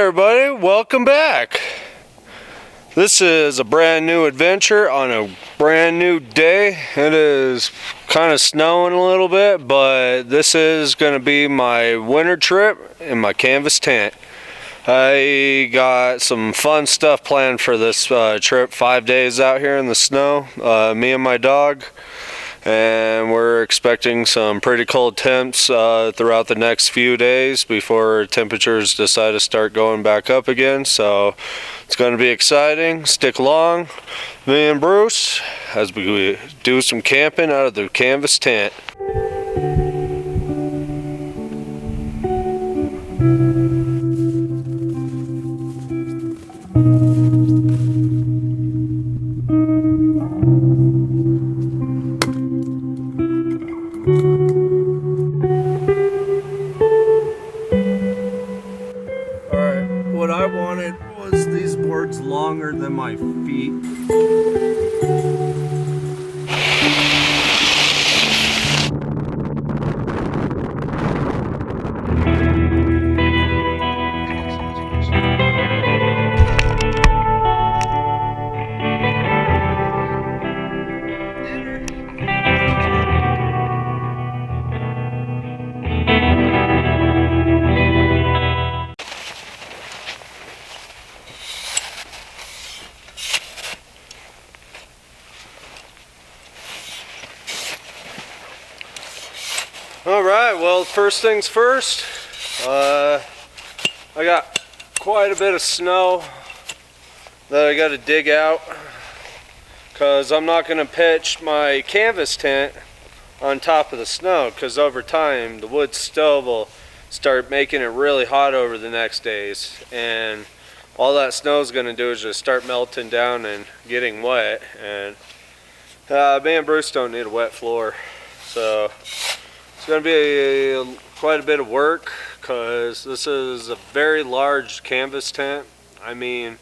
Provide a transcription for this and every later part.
everybody, welcome back. This is a brand new adventure on a brand new day. It is kind of snowing a little bit, but this is going to be my winter trip in my canvas tent. I got some fun stuff planned for this trip. 5 days out here in the snow, me and my dog. And we're expecting some pretty cold temps throughout the next few days before temperatures decide to start going back up again. So it's going to be exciting. Stick along, me and Bruce, as we do some camping out of the canvas tent. What I wanted was these boards longer than my feet. Alright, well, first things first, I got quite a bit of snow that I got to dig out, because I'm not going to pitch my canvas tent on top of the snow, because over time the wood stove will start making it really hot over the next days, and all that snow is going to do is just start melting down and getting wet, and me and Bruce don't need a wet floor, so it's going to be quite a bit of work, because this is a very large canvas tent. I mean,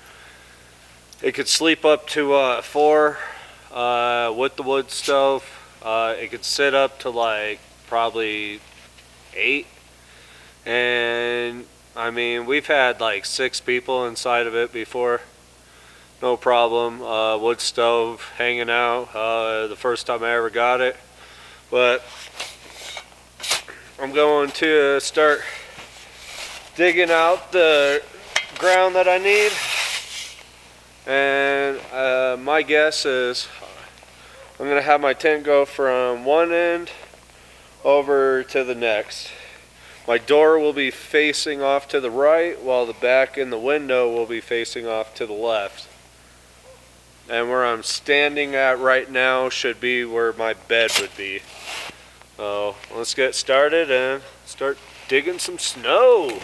it could sleep up to 4 with the wood stove. It could sit up to like probably 8, and I mean, we've had like 6 people inside of it before, no problem. Wood stove hanging out the first time I ever got it. But I'm going to start digging out the ground that I need, and my guess is I'm going to have my tent go from one end over to the next. My door will be facing off to the right, while the back and the window will be facing off to the left. And where I'm standing at right now should be where my bed would be. So let's get started and start digging some snow.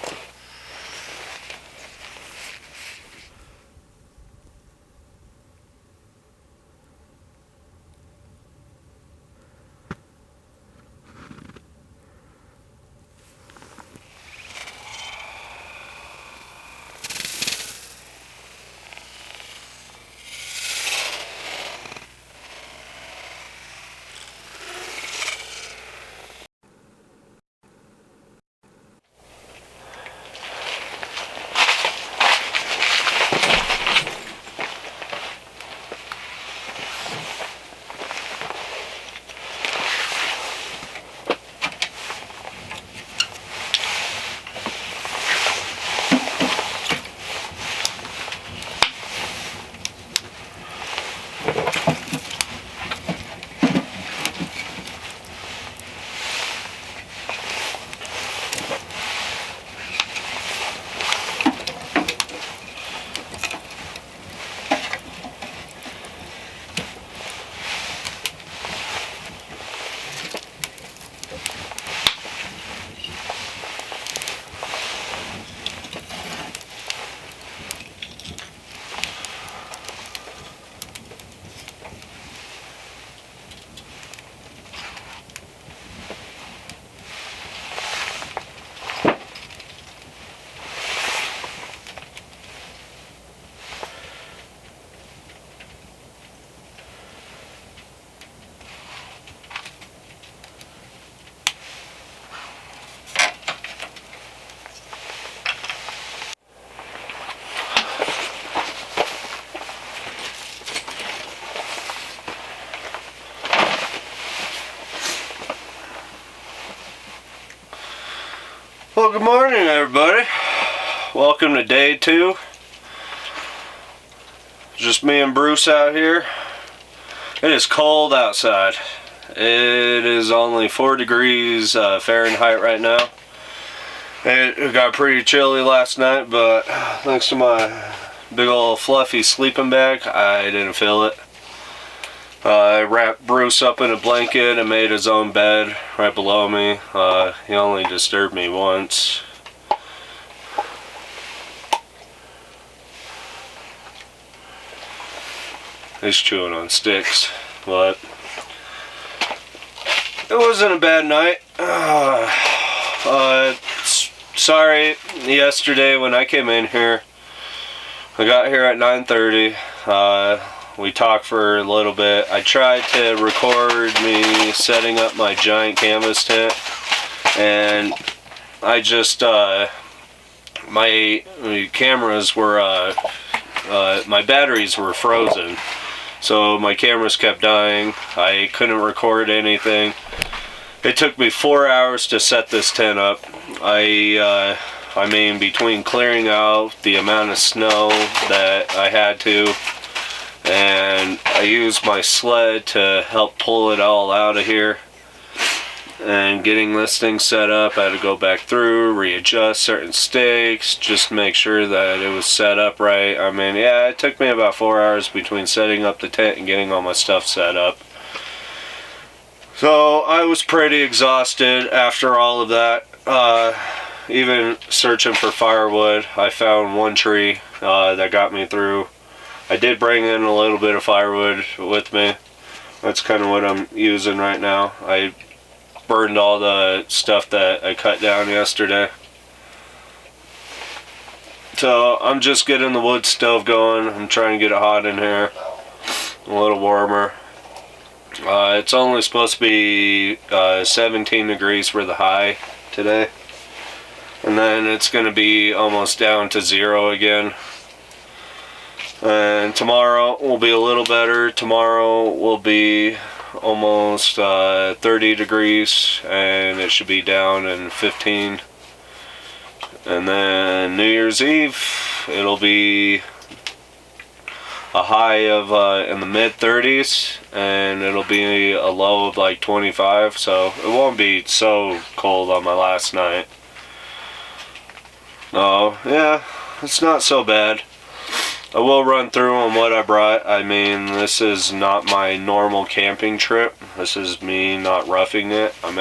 Well, good morning, everybody. Welcome to day 2. Just me and Bruce out here. It is cold outside. It is only 4 degrees Fahrenheit right now. It got pretty chilly last night, but thanks to my big old fluffy sleeping bag, I didn't feel it. I wrapped Bruce up in a blanket and made his own bed right below me. He only disturbed me once. He's chewing on sticks, but it wasn't a bad night. Sorry, yesterday when I came in here, I got here at 9:30. We talked for a little bit. I tried to record me setting up my giant canvas tent, and I just my cameras were my batteries were frozen, so my cameras kept dying. I couldn't record anything. It took me 4 hours to set this tent up. I mean, between clearing out the amount of snow that I had to, and I used my sled to help pull it all out of here, and getting this thing set up, I had to go back through, readjust certain stakes, just to make sure that it was set up right. I mean, yeah, it took me about 4 hours between setting up the tent and getting all my stuff set up. So I was pretty exhausted after all of that. Even searching for firewood, I found one tree that got me through. I did bring in a little bit of firewood with me. That's kind of what I'm using right now. I burned all the stuff that I cut down yesterday. So I'm just getting the wood stove going. I'm trying to get it hot in here, a little warmer. It's only supposed to be 17 degrees for the high today, and then it's going to be almost down to 0 again. And tomorrow will be a little better. Tomorrow will be almost 30 degrees, and it should be down in 15. And then New Year's Eve, it'll be a high of in the mid 30s, and it'll be a low of like 25, so it won't be so cold on my last night. Oh yeah, it's not so bad. I will run through on what I brought. I mean, this is not my normal camping trip. This is me not roughing it. I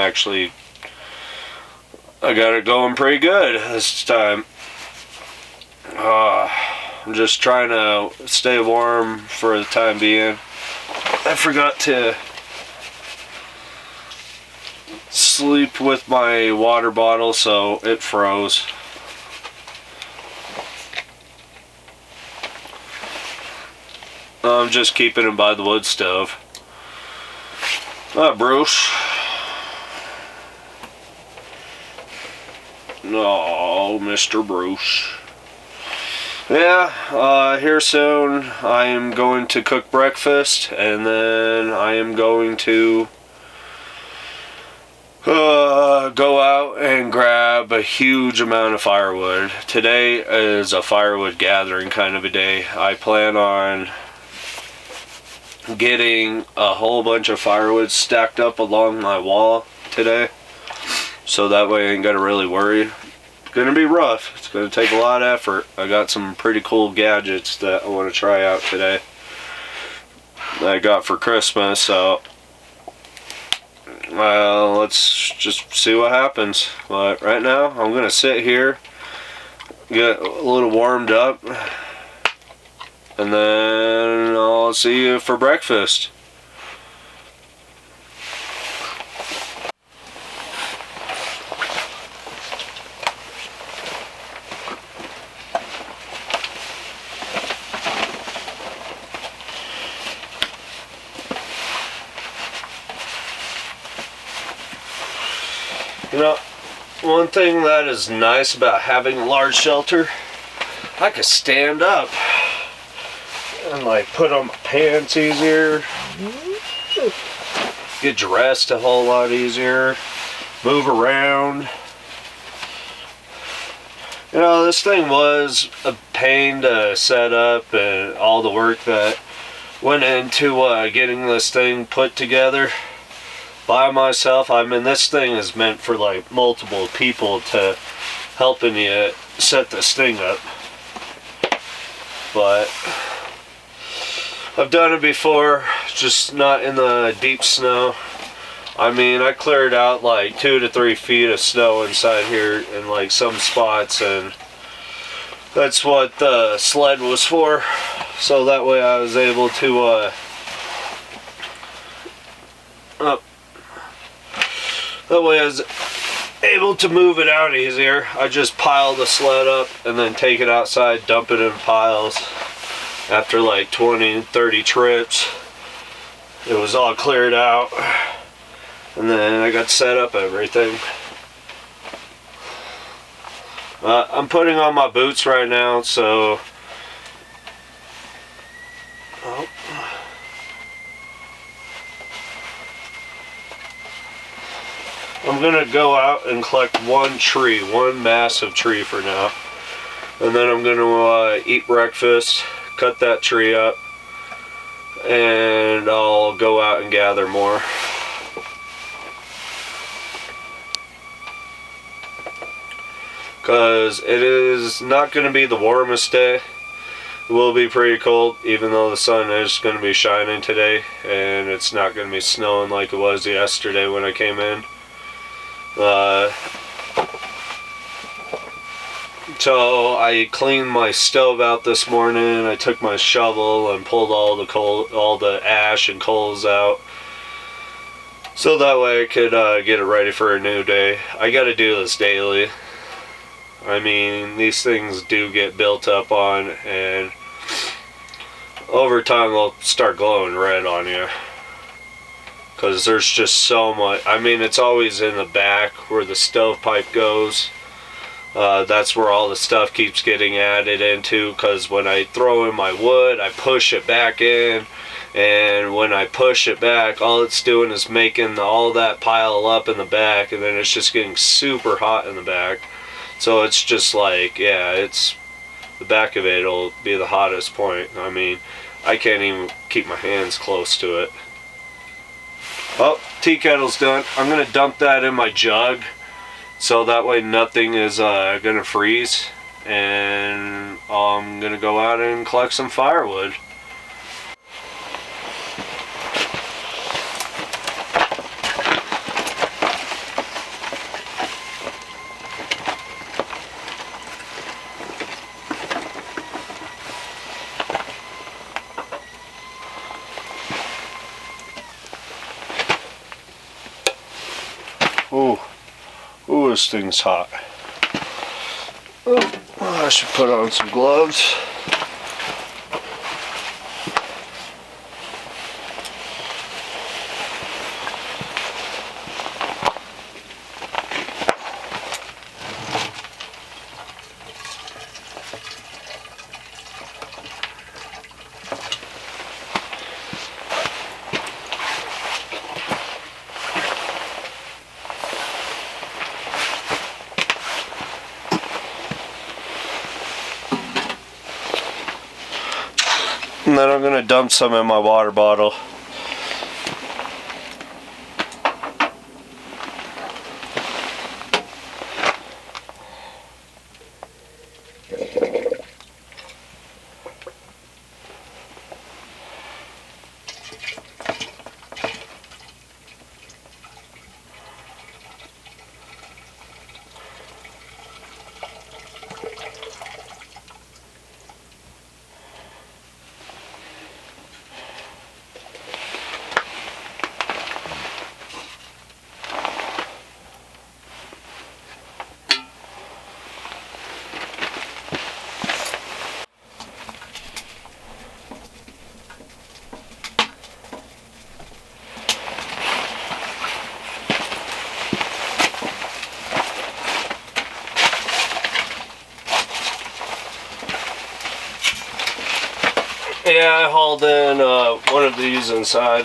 got it going pretty good this time. I'm just trying to stay warm for the time being. I forgot to sleep with my water bottle, so it froze. I'm just keeping it by the wood stove. Bruce. No, Mr. Bruce. Yeah, here soon I am going to cook breakfast, and then I am going to go out and grab a huge amount of firewood. Today is a firewood gathering kind of a day. I plan on getting a whole bunch of firewood stacked up along my wall today, so that way I ain't gotta really worry. It's gonna be rough. It's gonna take a lot of effort. I got some pretty cool gadgets that I want to try out today that I got for Christmas, so let's just see what happens. But right now I'm gonna sit here, get a little warmed up, and then I'll see you for breakfast. You know, one thing that is nice about having a large shelter, I could stand up and like put on my pants easier, get dressed a whole lot easier, move around. You know, this thing was a pain to set up, and all the work that went into getting this thing put together by myself. I mean, this thing is meant for like multiple people to helping you set this thing up. But I've done it before, just not in the deep snow. I mean, I cleared out like 2 to 3 feet of snow inside here in like some spots, and that's what the sled was for. So that way I was able to move it out easier. I just pile the sled up and then take it outside, dump it in piles. After like 20, 30 trips, it was all cleared out. And then I got set up everything. I'm putting on my boots right now, so I'm gonna go out and collect one massive tree for now. And then I'm gonna eat breakfast, cut that tree up, and I'll go out and gather more. Because it is not going to be the warmest day. It will be pretty cold, even though the sun is going to be shining today, and it's not going to be snowing like it was yesterday when I came in. So I cleaned my stove out this morning. I took my shovel and pulled all the ash and coals out, so that way I could get it ready for a new day. I got to do this daily. I mean, these things do get built up on, and over time they'll start glowing red on you. Because there's just so much. I mean, it's always in the back where the stovepipe goes. That's where all the stuff keeps getting added into, because when I throw in my wood, I push it back in. And when I push it back, all it's doing is making all that pile up in the back, and then it's just getting super hot in the back. So it's just like, yeah, it's the back of it'll be the hottest point. I mean, I can't even keep my hands close to it. Oh, tea kettle's done. I'm going to dump that in my jug, so that way nothing is going to freeze. And I'm going to go out and collect some firewood. Ooh, this thing's hot. Oh, I should put on some gloves. And then I'm going to dump some in my water bottle. Yeah, I hauled in one of these inside.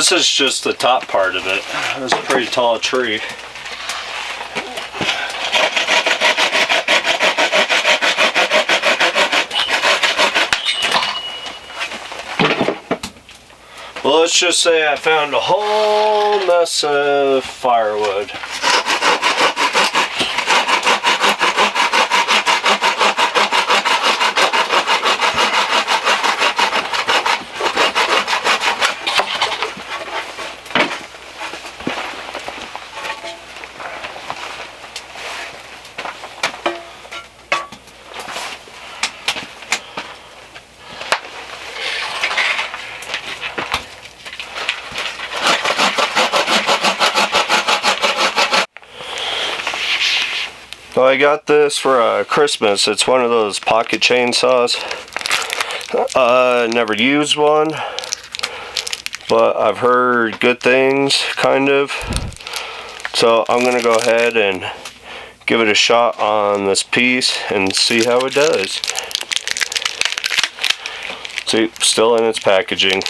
This is just the top part of it. It's a pretty tall tree. Well, let's just say I found a whole mess of firewood. So I got this for Christmas. It's one of those pocket chainsaws. Never used one, but I've heard good things, kind of. So I'm gonna go ahead and give it a shot on this piece and see how it does. See, still in its packaging.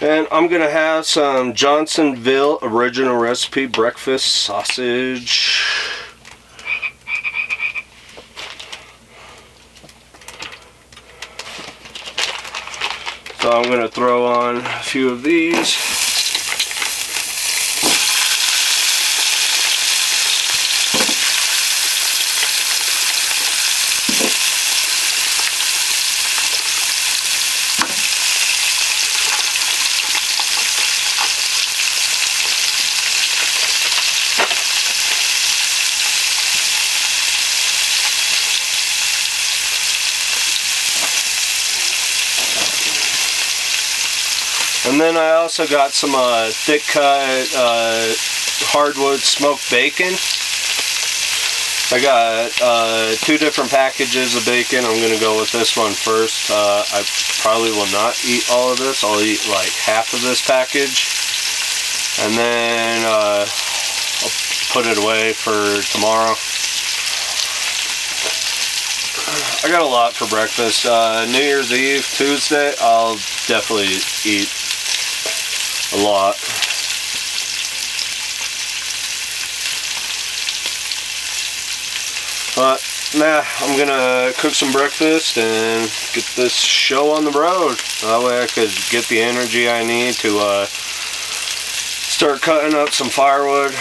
And I'm gonna have some Johnsonville original recipe breakfast sausage. So I'm gonna throw on a few of these. And then I also got some thick cut hardwood smoked bacon. I got 2 different packages of bacon. I'm going to go with this one first. I probably will not eat all of this. I'll eat like half of this package. And then I'll put it away for tomorrow. I got a lot for breakfast. New Year's Eve, Tuesday, I'll definitely eat a lot. But nah, I'm gonna cook some breakfast and get this show on the road. That way I could get the energy I need to start cutting up some firewood.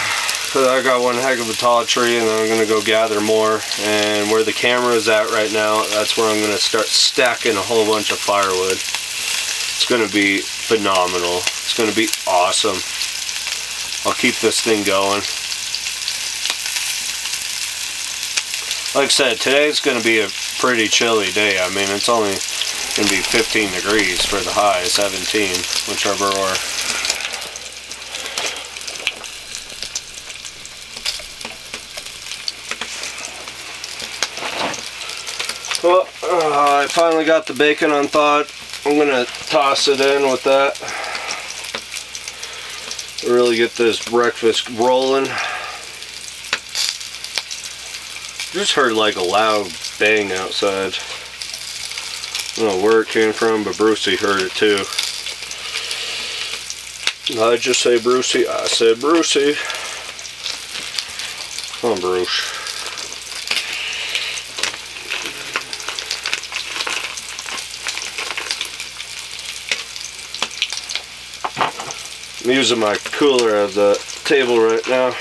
Cause I got one heck of a tall tree, and then I'm gonna go gather more. And where the camera is at right now, that's where I'm gonna start stacking a whole bunch of firewood. It's gonna be phenomenal. It's gonna be awesome. I'll keep this thing going. Like I said, today's gonna be a pretty chilly day. I mean, it's only gonna be 15 degrees for the high, 17, whichever or. I finally got the bacon unthawed. I'm gonna toss it in with that. Really get this breakfast rolling. Just heard like a loud bang outside. I don't know where it came from, but Brucey heard it too. I just say Brucey, I said Brucey. Come on, Bruce. I'm using my cooler as a table right now.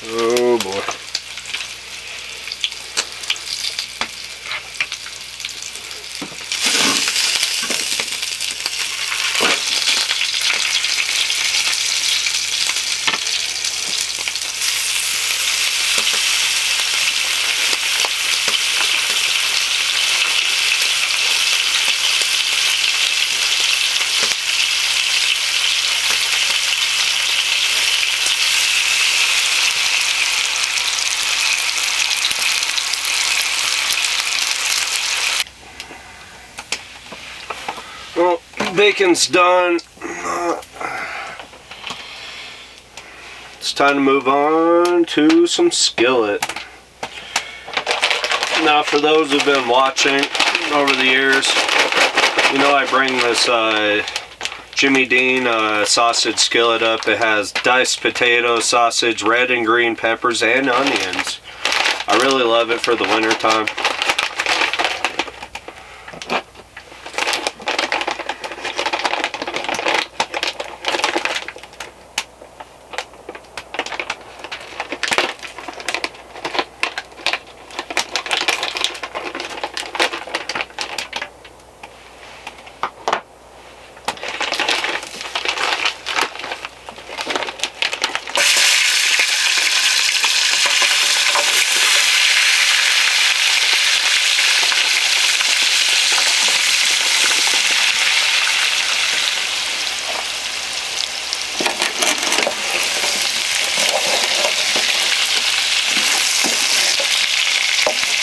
Oh boy. Well, bacon's done. It's time to move on to some skillet. Now, for those who've been watching over the years, you know I bring this Jimmy Dean sausage skillet up. It has diced potatoes, sausage, red and green peppers, and onions. I really love it for the winter time.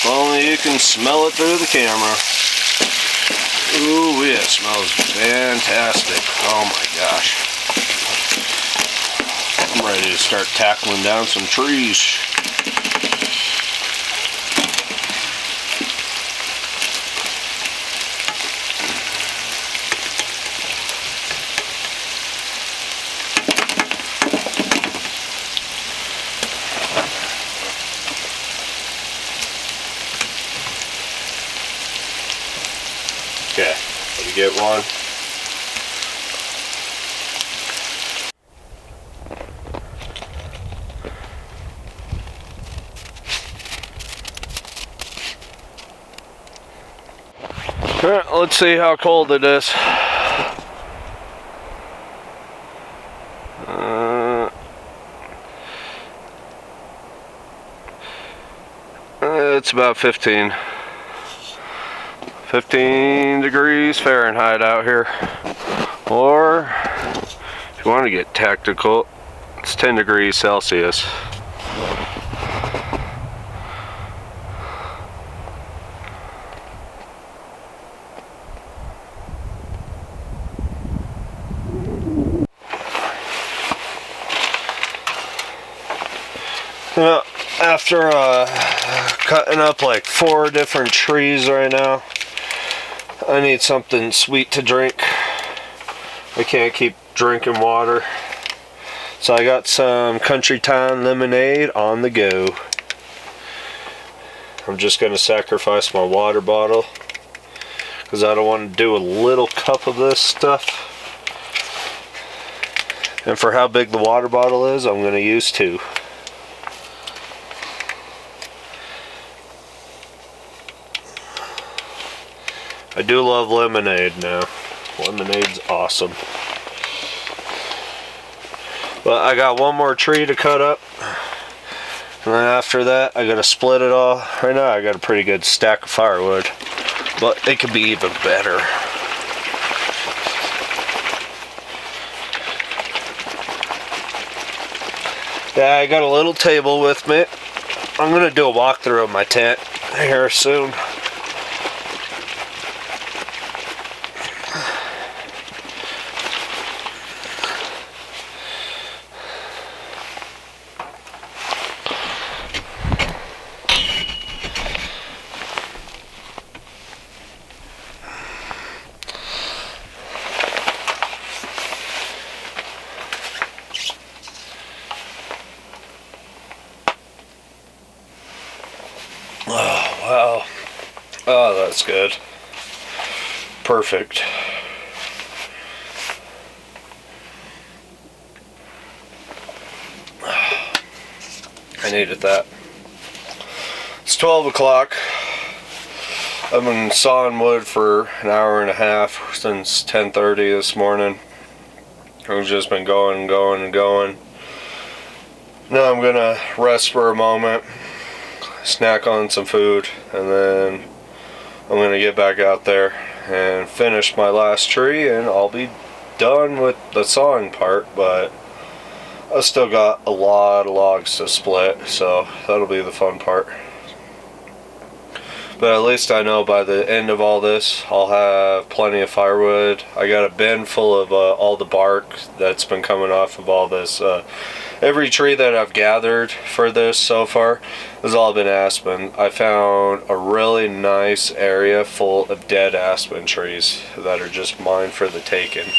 Only you can smell it through the camera. Ooh, it smells fantastic. Oh my gosh. I'm ready to start tackling down some trees. Okay, let me get one. Alright, let's see how cold it is. It's about 15 degrees Fahrenheit out here. Or, if you want to get tactical, it's 10 degrees Celsius. Yeah, after cutting up like 4 different trees right now, I need something sweet to drink. I can't keep drinking water. So I got some Country Town lemonade on the go. I'm just going to sacrifice my water bottle because I don't want to do a little cup of this stuff. And for how big the water bottle is, I'm going to use 2. I do love lemonade now. Lemonade's awesome. But I got one more tree to cut up. And then after that, I gotta split it all. Right now, I got a pretty good stack of firewood. But it could be even better. Yeah, I got a little table with me. I'm gonna do a walkthrough of my tent here soon. Oh, wow. Oh, that's good. Perfect. I needed that. It's 12 o'clock. I've been sawing wood for an hour and a half since 10:30 this morning. I've just been going and going and going. Now I'm gonna rest for a moment, snack on some food, and then I'm gonna get back out there and finish my last tree, and I'll be done with the sawing part. But I still got a lot of logs to split, so that'll be the fun part. But at least I know by the end of all this, I'll have plenty of firewood. I got a bin full of all the bark that's been coming off of all this. Every tree that I've gathered for this so far has all been aspen. I found a really nice area full of dead aspen trees that are just mine for the taking.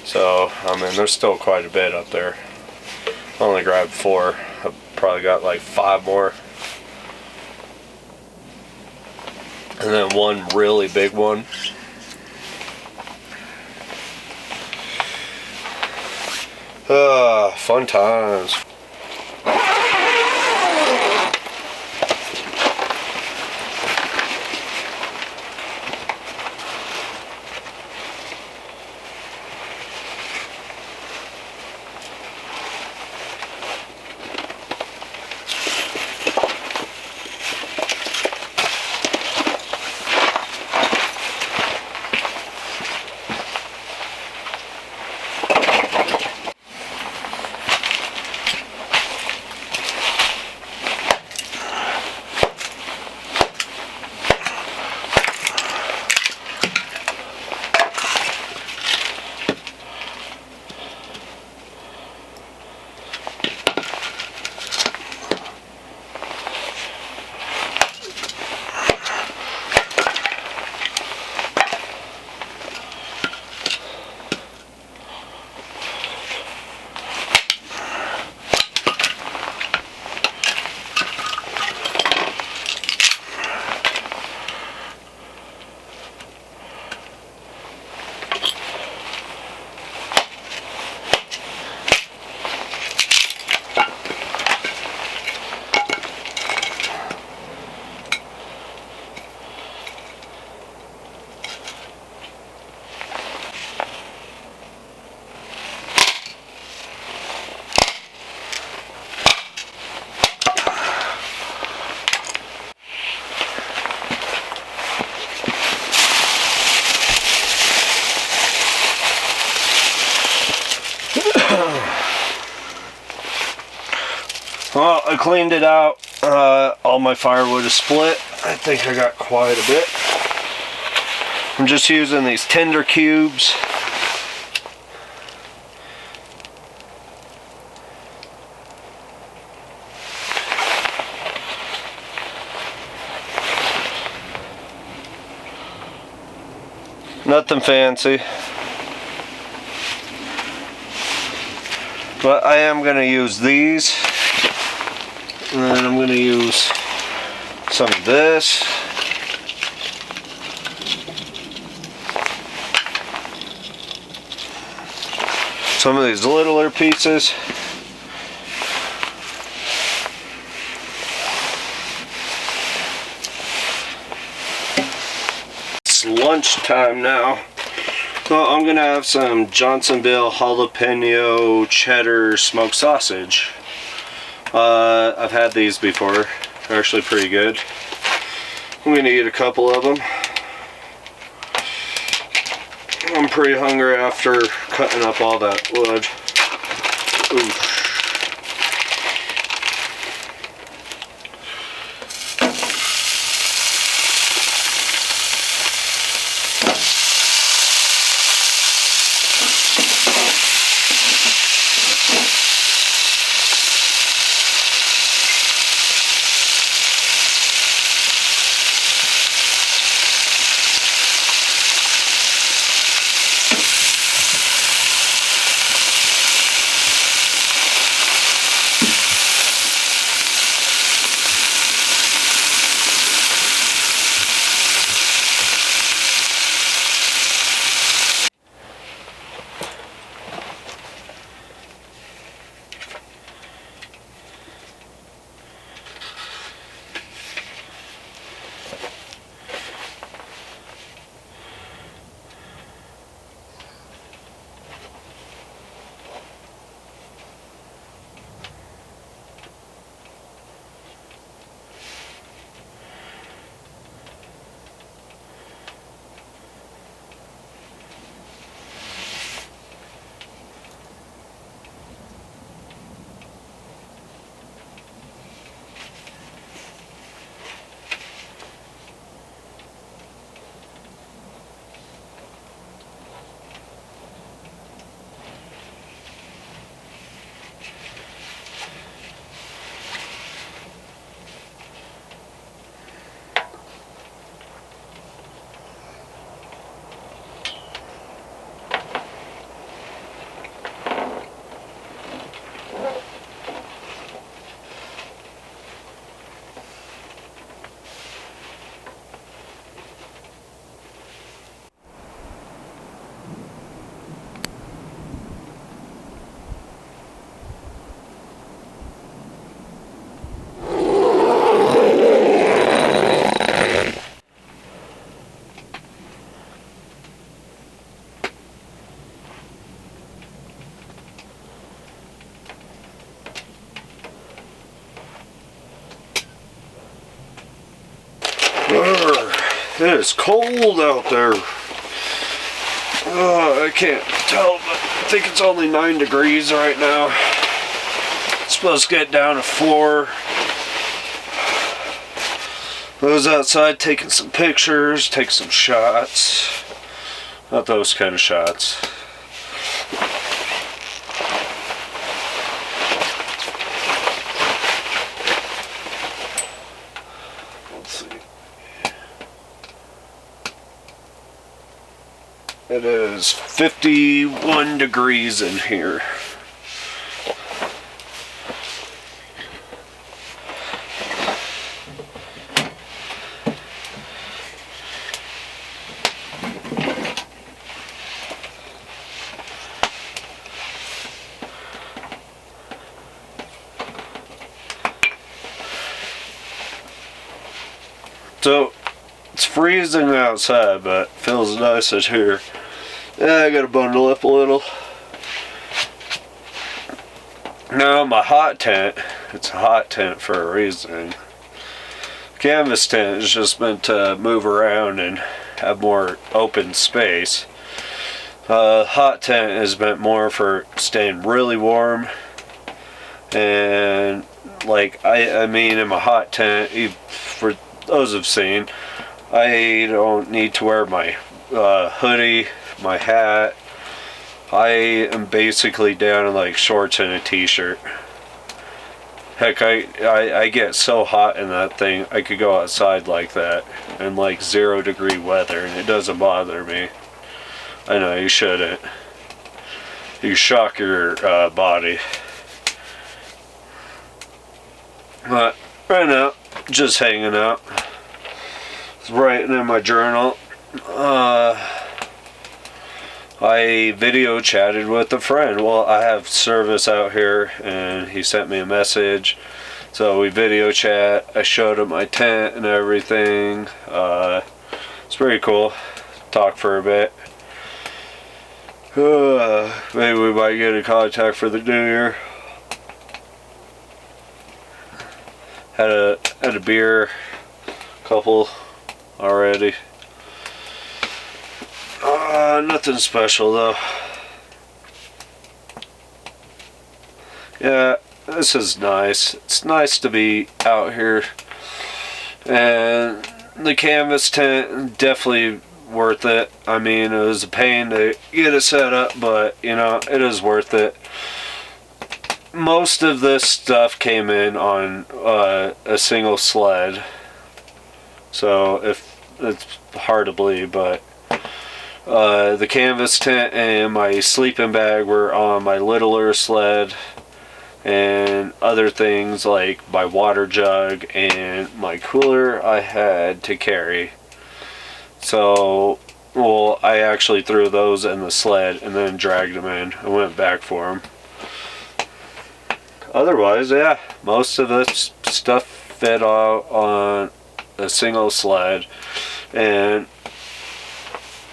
So, I mean, there's still quite a bit up there. I only grabbed 4. I've probably got like 5 more. And then one really big one. Fun times. Well, I cleaned it out. All my firewood is split. I think I got quite a bit. I'm just using these tinder cubes. Nothing fancy. But I am going to use these. And then I'm going to use some of this. Some of these littler pieces. It's lunchtime now. So I'm going to have some Johnsonville jalapeno cheddar smoked sausage. I've had these before. They're actually pretty good. I'm going to eat a couple of them. I'm pretty hungry after cutting up all that wood. Oof. It is cold out there. I can't tell, but I think it's only 9 degrees right now. It's supposed to get down to 4. I was outside taking some pictures, taking some shots. Not those kind of shots. Let's see. It is 51 degrees in here. So, it's freezing outside, but it feels nice in here. Yeah, I gotta bundle up a little. Now, my hot tent, it's a hot tent for a reason. Canvas tent is just meant to move around and have more open space. Hot tent is meant more for staying really warm. And, like, I mean, in my hot tent, for those who've seen, I don't need to wear my hoodie, my hat. I am basically down in like shorts and a t-shirt. Heck, I get so hot in that thing, I could go outside like that in like 0 degree weather and it doesn't bother me. I know you shouldn't. You shock your body. But right now, just hanging out. Writing in my journal. I video chatted with a friend. Well, I have service out here and he sent me a message. So we video chat. I showed him my tent and everything. It's pretty cool. Talk for a bit. Maybe we might get in contact for the new year. Had a beer, couple already. Nothing special though. Yeah, this is nice. It's nice to be out here. And the canvas tent, definitely worth it. I mean, it was a pain to get it set up, but you know, it is worth it. Most of this stuff came in on a single sled, so if it's hard to believe, but the canvas tent and my sleeping bag were on my littler sled, and other things like my water jug and my cooler I had to carry. So, well, I actually threw those in the sled and then dragged them in and went back for them. Otherwise, yeah, most of this stuff fit on a single sled, and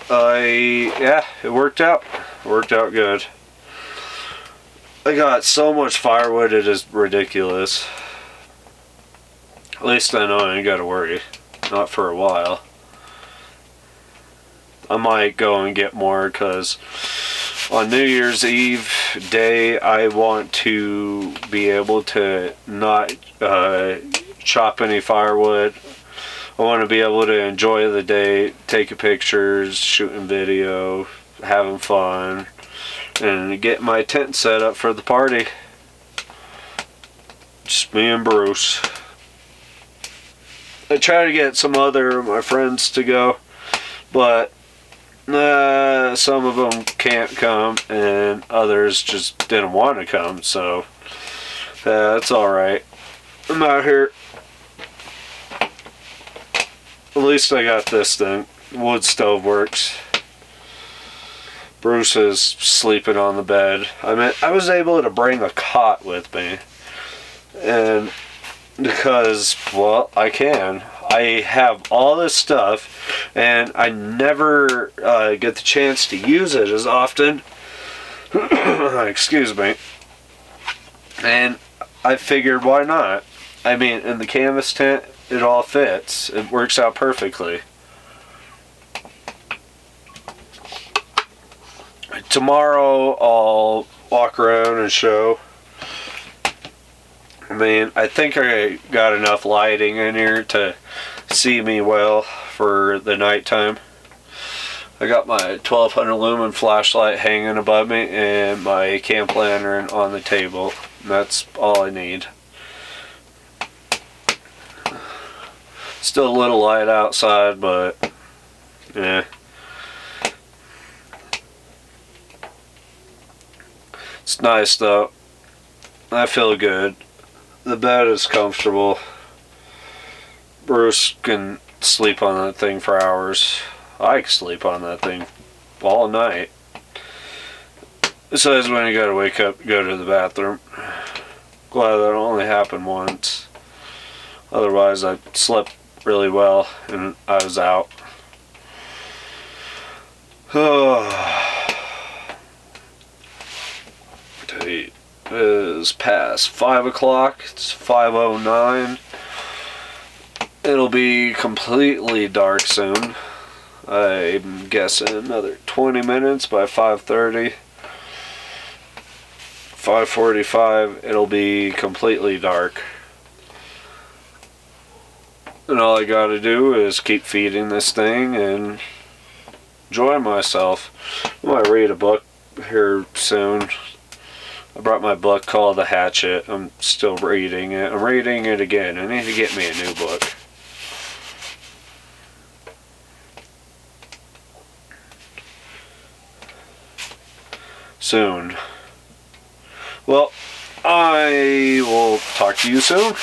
it worked out. It worked out good. I got so much firewood, it is ridiculous. At least I know I ain't gotta worry. Not for a while. I might go and get more, because on New Year's Eve day, I want to be able to not chop any firewood. I want to be able to enjoy the day, taking pictures, shooting video, having fun, and get my tent set up for the party. Just me and Bruce. I tried to get some other of my friends to go, but some of them can't come, and others just didn't want to come, so that's alright. I'm out here. At least I got this thing. Wood stove works. Bruce is sleeping on the bed. I mean, I was able to bring a cot with me, and because, well, I can. I have all this stuff, and I never get the chance to use it as often. Excuse me. And I figured, why not? I mean, in the canvas tent, it all fits. It works out perfectly. tomorrow I'll walk around and show. I mean, I think I got enough lighting in here to see me well for the nighttime. I got my 1200 lumen flashlight hanging above me and my camp lantern on the table. And that's all I need. Still a little light outside, but yeah. It's nice though. I feel good. The bed is comfortable. Bruce can sleep on that thing for hours. I can sleep on that thing all night. Besides when you gotta wake up, go to the bathroom. Glad that only happened once. Otherwise, I slept really well and I was out. It is past 5 o'clock. It's 5:09. It'll be completely dark soon. I'm guessing another 20 minutes by 5:30. 5:45, it'll be completely dark. And all I gotta do is keep feeding this thing and enjoy myself. I might read a book here soon. I brought my book called The Hatchet. I'm still reading it. I'm reading it again. I need to get me a new book. Soon. Well, I will talk to you soon.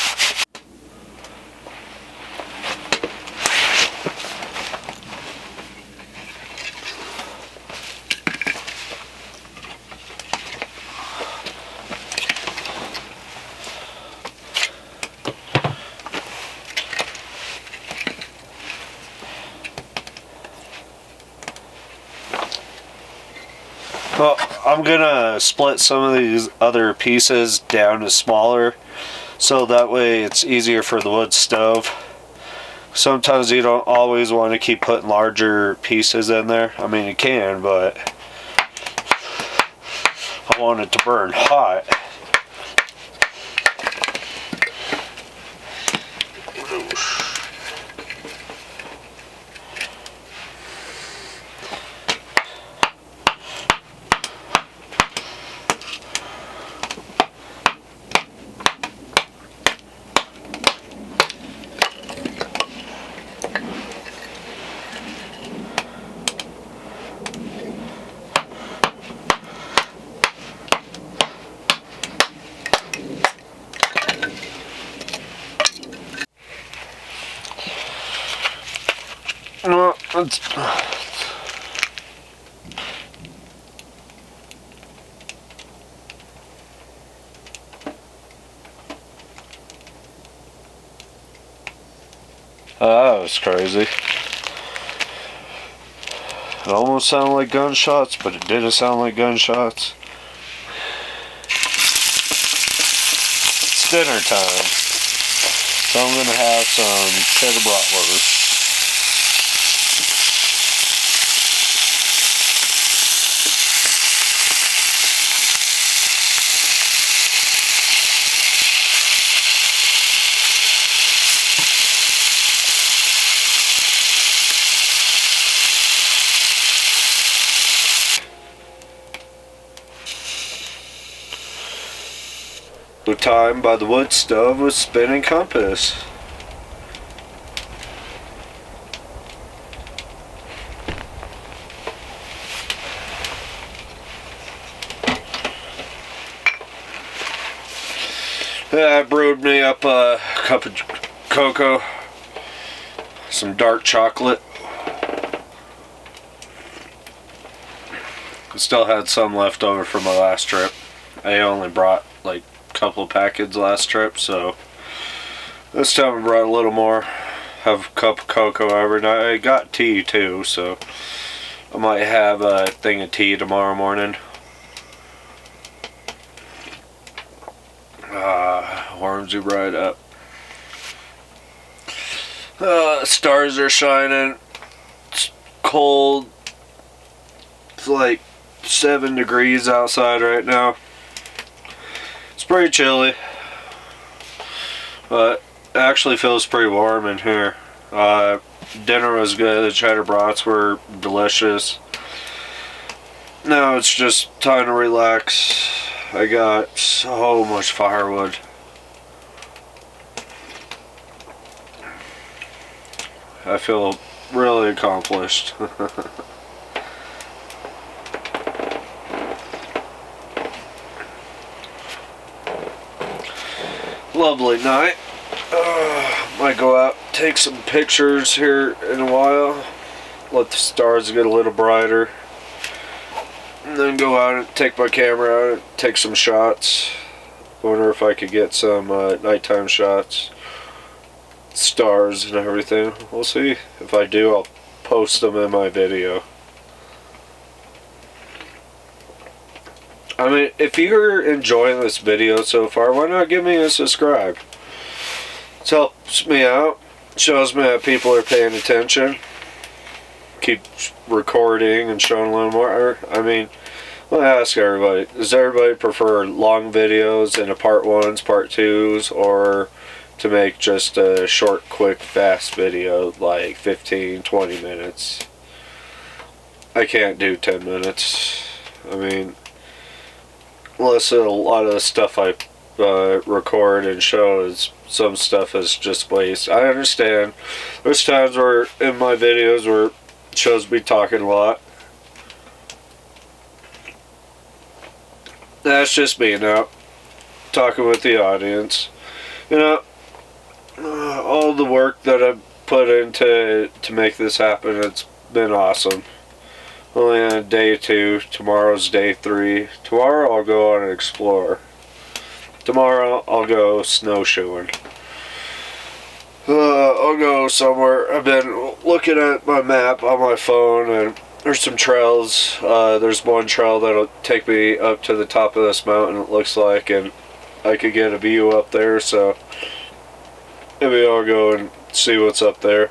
Well, I'm gonna split some of these other pieces down to smaller so that way it's easier for the wood stove. Sometimes you don't always want to keep putting larger pieces in there. I mean, you can, but I want it to burn hot. That was crazy. It almost sounded like gunshots, but it didn't sound like gunshots. It's dinner time, so I'm gonna have some cheddar bratwurst. The time by the wood stove was spinning compass. I brewed me up a cup of cocoa, some dark chocolate. I still had some left over from my last trip. I only brought like couple packets last trip, so this time I brought a little more. Have a cup of cocoa every night. I got tea too, so I might have a thing of tea tomorrow morning. Warms you right up. Stars are shining. It's cold. It's like 7 degrees outside right now. It's pretty chilly, but it actually feels pretty warm in here. Dinner was good. The cheddar brats were delicious. Now it's just time to relax. I got so much firewood. I feel really accomplished. Lovely night. Might go out, take some pictures here in a while. Let the stars get a little brighter. And then go out and take my camera out and take some shots. Wonder if I could get some nighttime shots. Stars and everything. We'll see. If I do, I'll post them in my video. I mean, if you're enjoying this video so far, why not give me a subscribe? It helps me out. Shows me that people are paying attention. Keep recording and showing a little more. I mean, let me ask everybody. Does everybody prefer long videos and a part 1s, part 2s, or to make just a short, quick, fast video like 15, 20 minutes? I can't do 10 minutes. I mean, unless a lot of the stuff I record and show is some stuff is just waste. I understand. There's times where in my videos where it shows me talking a lot. That's just me now, talking with the audience. You know, all the work that I've put into to make this happen, it's been awesome. Only on day 2, tomorrow's day 3. Tomorrow I'll go on and explore. Tomorrow I'll go snowshoeing. I'll go somewhere. I've been looking at my map on my phone, and there's some trails. There's one trail that'll take me up to the top of this mountain, it looks like, and I could get a view up there, so maybe I'll go and see what's up there.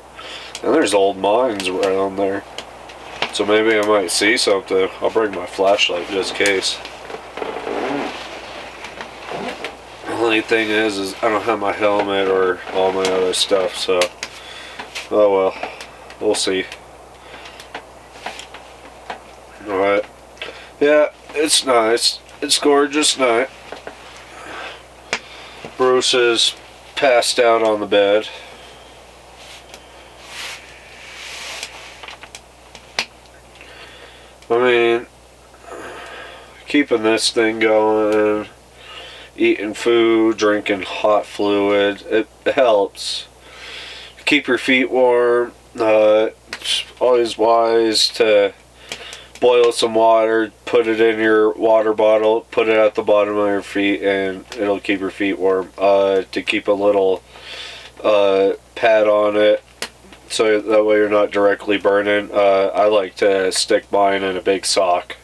And there's old mines around there, so maybe I might see something. I'll bring my flashlight just in case. The only thing is I don't have my helmet or all my other stuff, so oh well, we'll see. Alright, yeah, it's nice. It's gorgeous night. Bruce is passed out on the bed. I mean, keeping this thing going, eating food, drinking hot fluid, it helps. Keep your feet warm. It's always wise to boil some water, put it in your water bottle, put it at the bottom of your feet, and it'll keep your feet warm. To keep a little pad on it, so that way you're not directly burning. I like to stick mine in a big sock.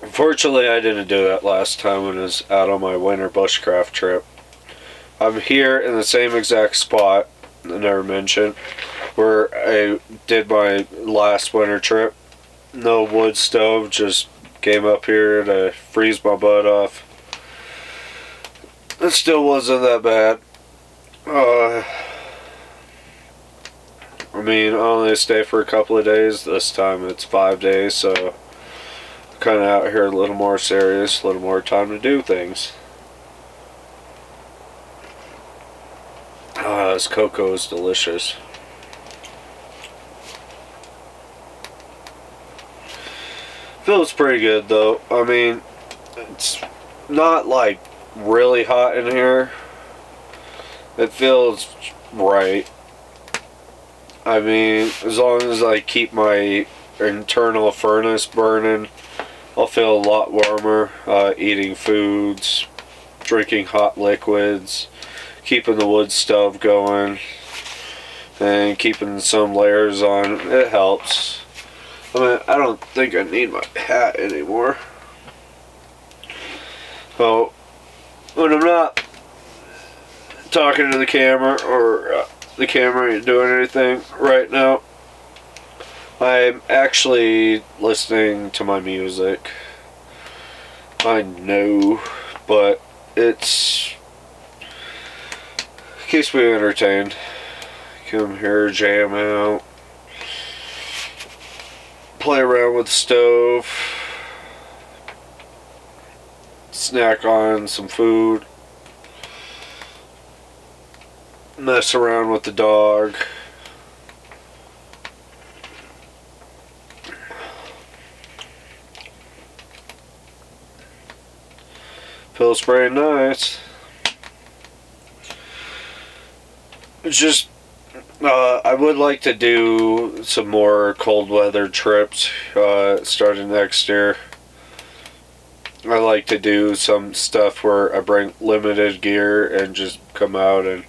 Unfortunately, I didn't do that last time when I was out on my winter bushcraft trip. I'm here in the same exact spot, I never mentioned, where I did my last winter trip. No wood stove, just came up here to freeze my butt off. It still wasn't that bad. I mean, I only stay for a couple of days. This time it's 5 days, so kind of out here a little more serious, a little more time to do things. This cocoa is delicious. Feels pretty good though. I mean, it's not like really hot in here. It feels right. I mean, as long as I keep my internal furnace burning, I'll feel a lot warmer. Eating foods, drinking hot liquids, keeping the wood stove going, and keeping some layers on, it helps. I mean, I don't think I need my hat anymore. So, when I'm not talking to the camera, or the camera ain't doing anything right now, I'm actually listening to my music. I know, but it keeps me entertained. Come here, jam out, play around with the stove, snack on some food, mess around with the dog. Feels pretty nice. It's just, I would like to do some more cold weather trips starting next year. I like to do some stuff where I bring limited gear and just come out and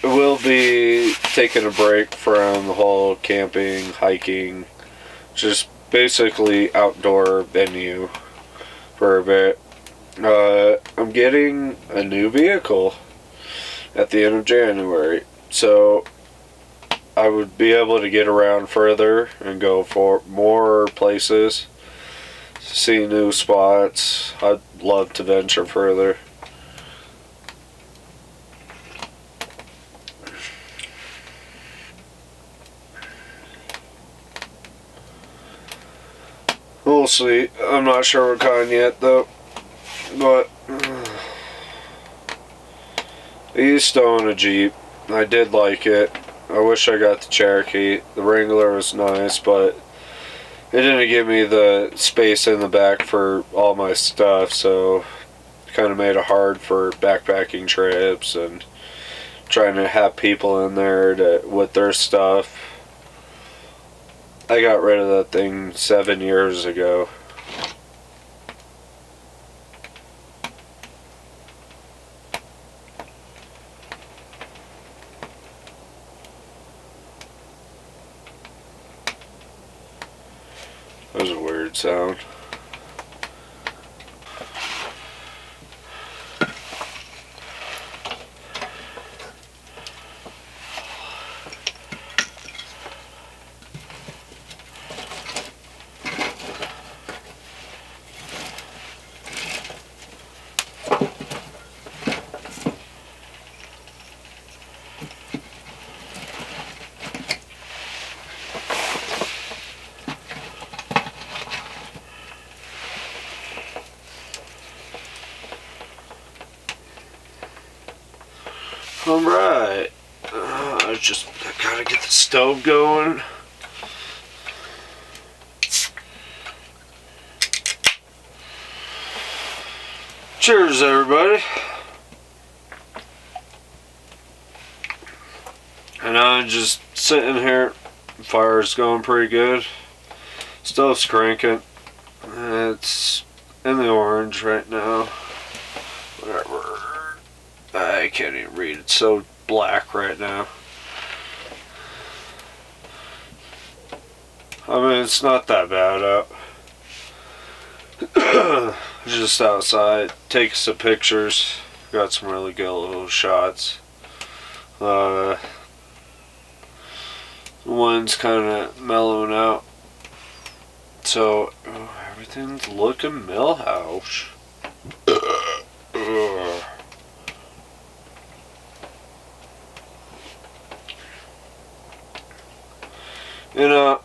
we'll be taking a break from the whole camping, hiking, just basically outdoor venue for a bit. I'm getting a new vehicle at the end of January, so I would be able to get around further and go for more places, see new spots. I'd love to venture further. We'll see. I'm not sure what kind yet, though. But I used to own a Jeep. I did like it. I wish I got the Cherokee. The Wrangler was nice, but it didn't give me the space in the back for all my stuff, so it kind of made it hard for backpacking trips and trying to have people in there with their stuff. I got rid of that thing 7 years ago. That was a weird sound. Alright, I gotta get the stove going. Cheers, everybody. And I'm just sitting here. Fire's going pretty good. Stove's cranking. It's in the orange right now. Whatever. I can't even read. It's so black right now. I mean, it's not that bad out. Just outside, taking some pictures. Got some really good little shots. The wind's kind of mellowing out. So, everything's looking millhouse. You know,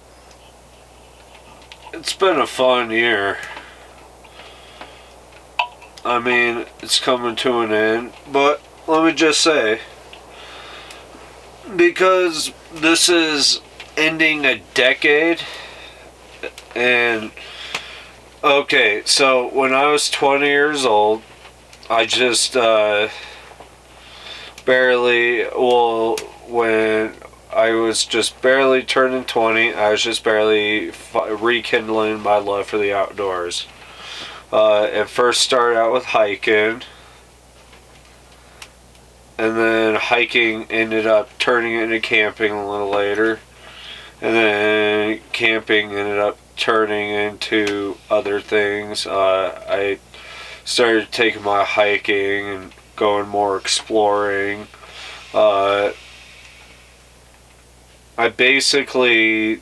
it's been a fun year. I mean, it's coming to an end, but let me just say, because this is ending a decade, and okay, so when I was 20 years old, I just when I was just barely turning 20, I was just barely rekindling my love for the outdoors. It first started out with hiking, and then hiking ended up turning into camping a little later, and then camping ended up turning into other things. I started taking my hiking and going more exploring. I basically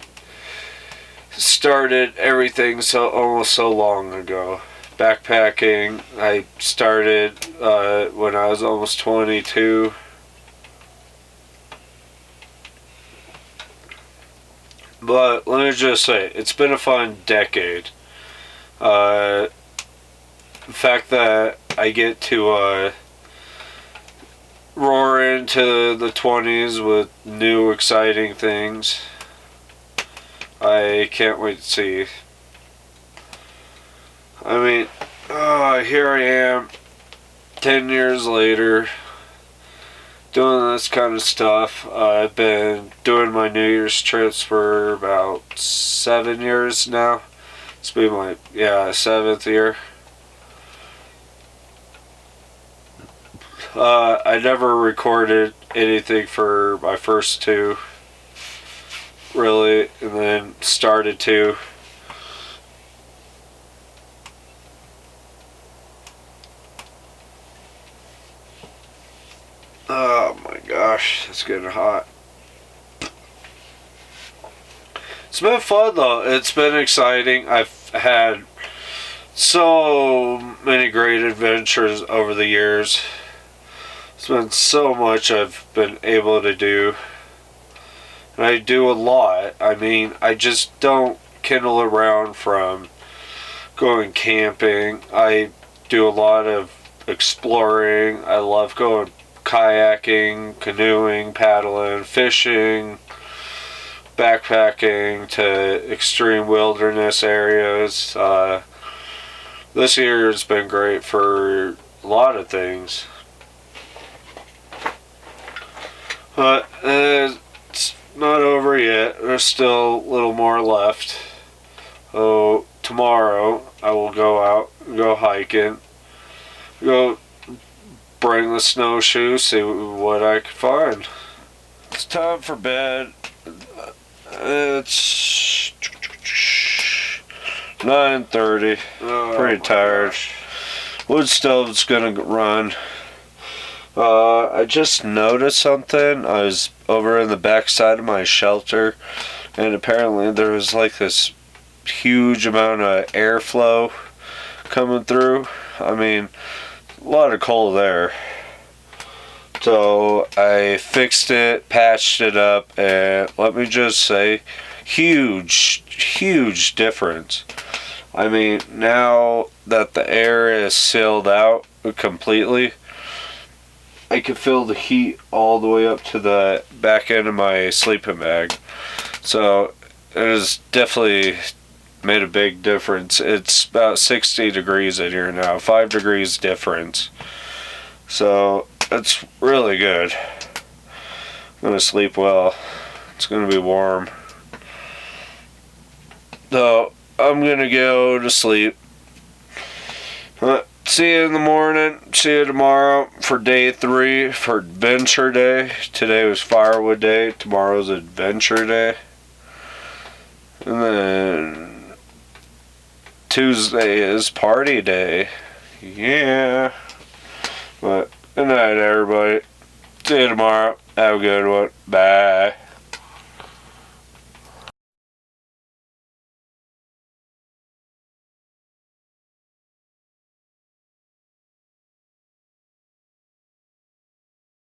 started everything almost so long ago. Backpacking, I started when I was almost 22. But let me just say, it's been a fun decade. The fact that I get to roar into the 20s with new exciting things, I can't wait to see. I mean, here I am, 10 years later, doing this kind of stuff. I've been doing my New Year's trips for about 7 years now. It's been my, 7th year. I never recorded anything for my first two, really, and then started to. Oh my gosh, it's getting hot. It's been fun though. It's been exciting. I've had so many great adventures over the years. It's been so much I've been able to do. And I do a lot. I mean, I just don't kindle around from going camping. I do a lot of exploring. I love going kayaking, canoeing, paddling, fishing, backpacking to extreme wilderness areas. This year has been great for a lot of things. But it's not over yet. There's still a little more left. Oh, tomorrow I will go out, go hiking, go bring the snowshoes, see what I can find. It's time for bed. It's 9:30. Pretty tired. Wood stove's gonna run. I just noticed something. I was over in the back side of my shelter, and apparently there was like this huge amount of airflow coming through. I mean, a lot of coal there. So I fixed it, patched it up, and let me just say, huge difference. I mean, now that the air is sealed out completely, I can feel the heat all the way up to the back end of my sleeping bag. So it has definitely made a big difference. It's about 60 degrees in here now, 5 degrees difference. So it's really good. I'm gonna sleep well. It's gonna be warm. So I'm gonna go to sleep. See you in the morning. See you tomorrow for day 3 for Adventure Day. Today was Firewood Day. Tomorrow's Adventure Day. And then Tuesday is Party Day. Yeah. But good night, everybody. See you tomorrow. Have a good one. Bye.